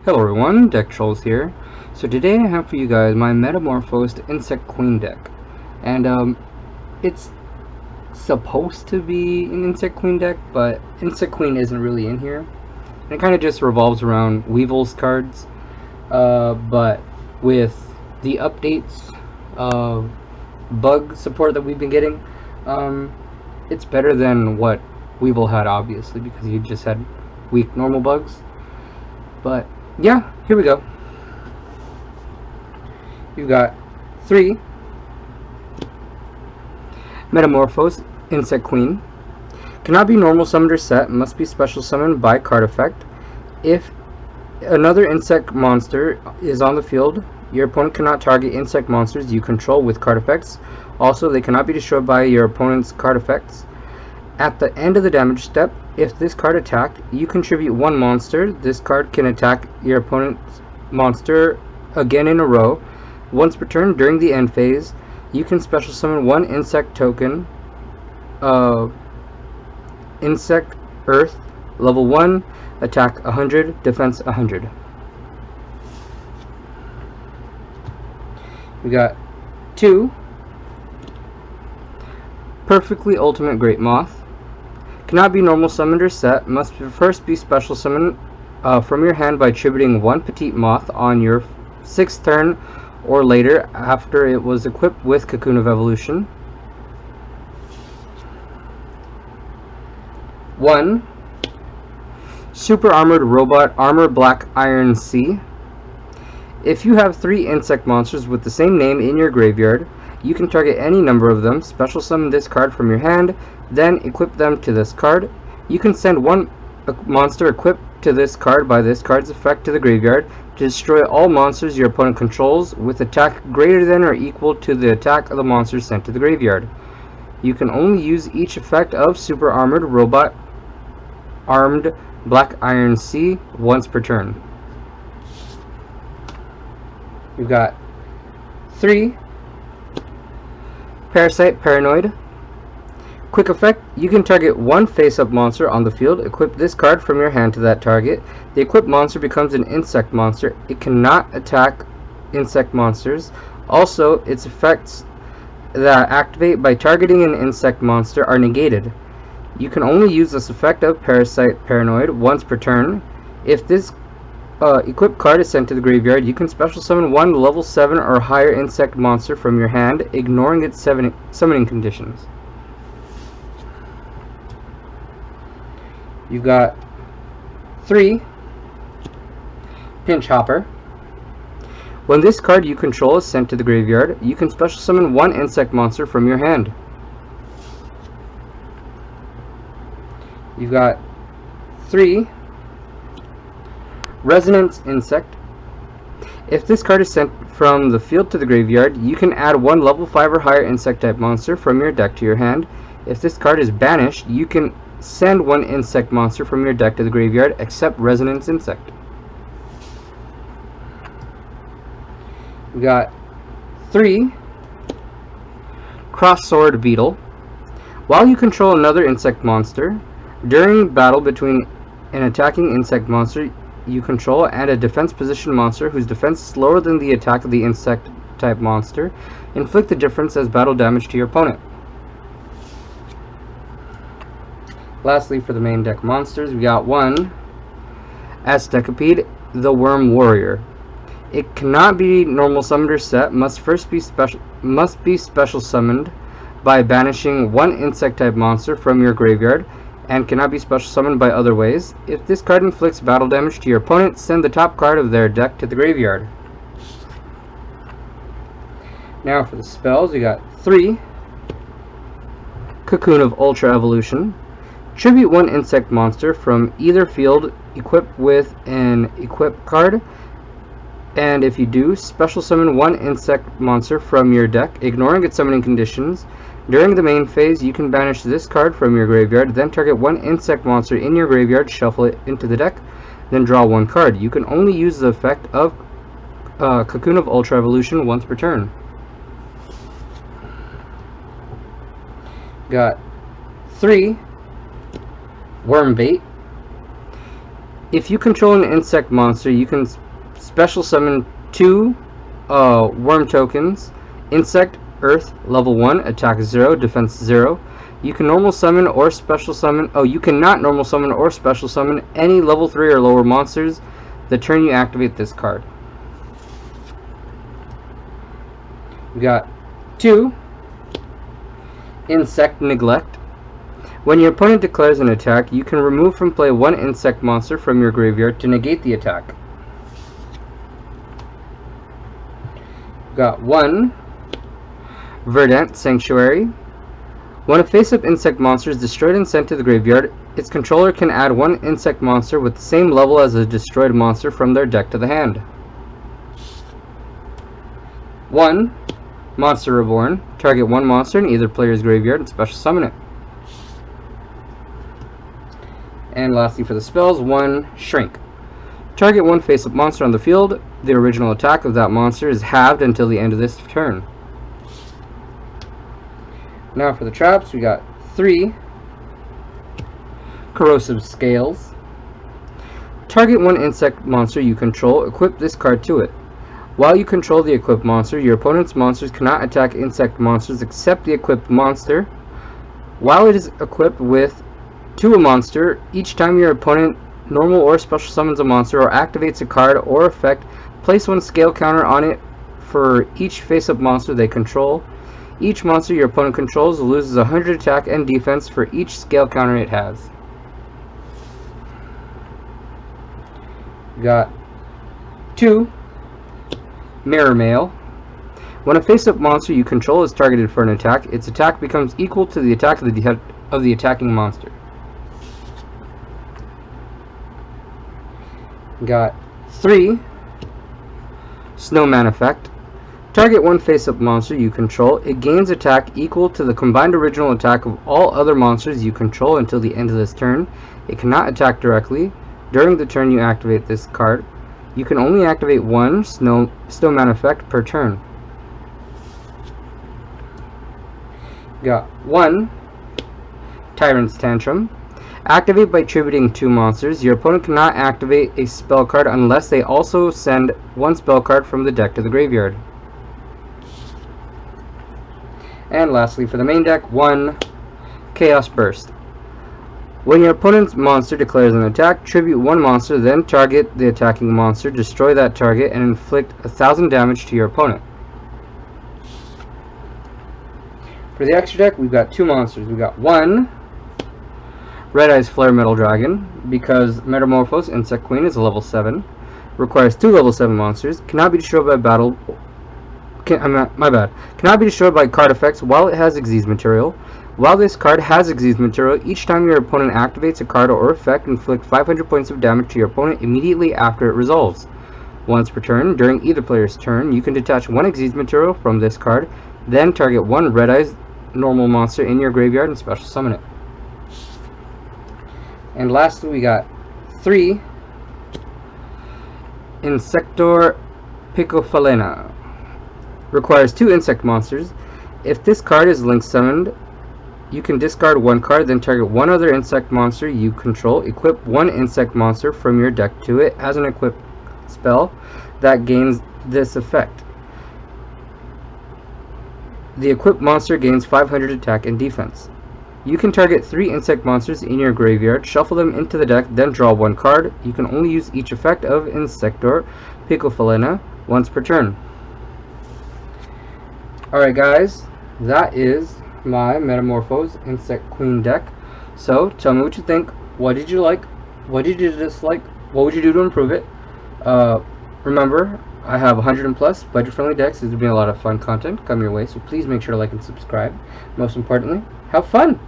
Hello everyone, DeckTrolls here. So today I have for you guys my Metamorphosed Insect Queen deck. And it's supposed to be an Insect Queen deck, but Insect Queen isn't really in here. And it kind of just revolves around Weevil's cards. But with the updates of bug support that we've been getting, it's better than what Weevil had, obviously, because he just had weak normal bugs. But yeah, here we go. You've got 3 Metamorphosed Insect Queen. Cannot be normal summoned or set, must be special summoned by card effect. If another insect monster is on the field, your opponent cannot target insect monsters you control with card effects. Also, they cannot be destroyed by your opponent's card effects. At the end of the damage step, if this card attacked, you contribute 1 monster. This card can attack your opponent's monster again in a row. Once per turn during the end phase, you can special summon 1 insect token, Insect Earth, level 1, attack 100, defense 100. We got 2 Perfectly Ultimate Great Moth. Cannot be normal summoned or set, must first be special summoned from your hand by attributing 1 Petite Moth on your 6th turn or later after it was equipped with Cocoon of Evolution. 1 Super Armored Robot Armor Black Iron C. If you have 3 insect monsters with the same name in your graveyard, you can target any number of them, special summon this card from your hand, then equip them to this card. You can send 1 monster equipped to this card by this card's effect to the graveyard to destroy all monsters your opponent controls with attack greater than or equal to the attack of the monster sent to the graveyard. You can only use each effect of Super Armored Robot Armed Black Iron C once per turn. You've got 3 Parasite Paranoid. Quick effect, you can target 1 face-up monster on the field, equip this card from your hand to that target. The equipped monster becomes an insect monster. It cannot attack insect monsters. Also, its effects that activate by targeting an insect monster are negated. You can only use this effect of Parasite Paranoid once per turn. If this equipped card is sent to the graveyard, you can special summon 1 level 7 or higher insect monster from your hand, ignoring its summoning conditions. You've got 3 Pinch Hopper. When this card you control is sent to the graveyard, you can special summon 1 insect monster from your hand. You've got 3 Resonance Insect. If this card is sent from the field to the graveyard, you can add 1 level 5 or higher insect type monster from your deck to your hand. If this card is banished, you can send 1 insect monster from your deck to the graveyard except Resonance Insect. We got 3 Cross-Sword Beetle. While you control another insect monster, during battle between an attacking insect monster you control and a defense position monster whose defense is slower than the attack of the insect type monster, inflict the difference as battle damage to your opponent. Lastly, for the main deck monsters, we got 1 Aztecapede, the Worm Warrior. It cannot be normal summoned or set, must be special summoned by banishing 1 insect type monster from your graveyard, and cannot be special summoned by other ways. If this card inflicts battle damage to your opponent, send the top card of their deck to the graveyard. Now for the spells, we got 3 Cocoon of Ultra Evolution. Tribute 1 insect monster from either field equipped with an equip card, and if you do, special summon 1 insect monster from your deck, ignoring its summoning conditions. During the main phase, you can banish this card from your graveyard, then target 1 insect monster in your graveyard, shuffle it into the deck, then draw 1 card. You can only use the effect of Cocoon of Ultra Evolution once per turn. Got 3 Worm Bait. If you control an insect monster, you can special summon 2 worm tokens. Insect, Earth, level 1, attack 0, defense 0. You can normal summon or special summon. Oh, you cannot normal summon or special summon any level 3 or lower monsters the turn you activate this card. We got 2 Insect Neglect. When your opponent declares an attack, you can remove from play 1 insect monster from your graveyard to negate the attack. We got 1 Verdant Sanctuary. When a face-up insect monster is destroyed and sent to the graveyard, its controller can add 1 insect monster with the same level as a destroyed monster from their deck to the hand. 1 Monster Reborn. Target 1 monster in either player's graveyard and special summon it. And lastly for the spells, 1 Shrink. Target 1 face-up monster on the field. The original attack of that monster is halved until the end of this turn. Now for the traps, we got 3 Corrosive Scales. Target 1 insect monster you control, equip this card to it. While you control the equipped monster, your opponent's monsters cannot attack insect monsters except the equipped monster. While it is equipped to a monster, each time your opponent normal or special summons a monster or activates a card or effect, place 1 scale counter on it for each face-up monster they control. Each monster your opponent controls loses 100 attack and defense for each scale counter it has. We got 2 Mirror Mail. When a face-up monster you control is targeted for an attack, its attack becomes equal to the attack of the attacking monster. Got 3 Snowman Effect. Target 1 face-up monster you control. It gains attack equal to the combined original attack of all other monsters you control until the end of this turn. It cannot attack directly. During the turn you activate this card, you can only activate 1 Snowman Effect per turn. Got 1 Tyrant's Tantrum. Activate by tributing 2 monsters. Your opponent cannot activate a spell card unless they also send 1 spell card from the deck to the graveyard. And lastly, for the main deck, 1 Chaos Burst. When your opponent's monster declares an attack, tribute 1 monster, then target the attacking monster, destroy that target, and inflict 1000 damage to your opponent. For the extra deck, we've got 2 monsters. We've got 1 Red Eyes Flare Metal Dragon, because Metamorphosed Insect Queen is a level 7. Requires 2 level 7 monsters. Cannot be destroyed by battle. Cannot be destroyed by card effects while it has Xyz material. While this card has Xyz material, each time your opponent activates a card or effect, inflict 500 points of damage to your opponent immediately after it resolves. Once per turn, during either player's turn, you can detach 1 Xyz material from this card, then target 1 Red Eyes normal monster in your graveyard and special summon it. And lastly, we got 3 Insector Picofalena. Requires 2 insect monsters. If this card is link summoned, you can discard 1 card, then target 1 other insect monster you control. Equip 1 insect monster from your deck to it as an equipped spell that gains this effect. The equipped monster gains 500 attack and defense. You can target 3 insect monsters in your graveyard, shuffle them into the deck, then draw 1 card. You can only use each effect of Insector Picofalena once per turn. Alright guys, that is my Metamorphosed Insect Queen deck. So, tell me what you think. What did you like? What did you dislike? What would you do to improve it? Remember, I have 100 and plus budget-friendly decks. There's going to be a lot of fun content coming your way, so please make sure to like and subscribe. Most importantly, have fun!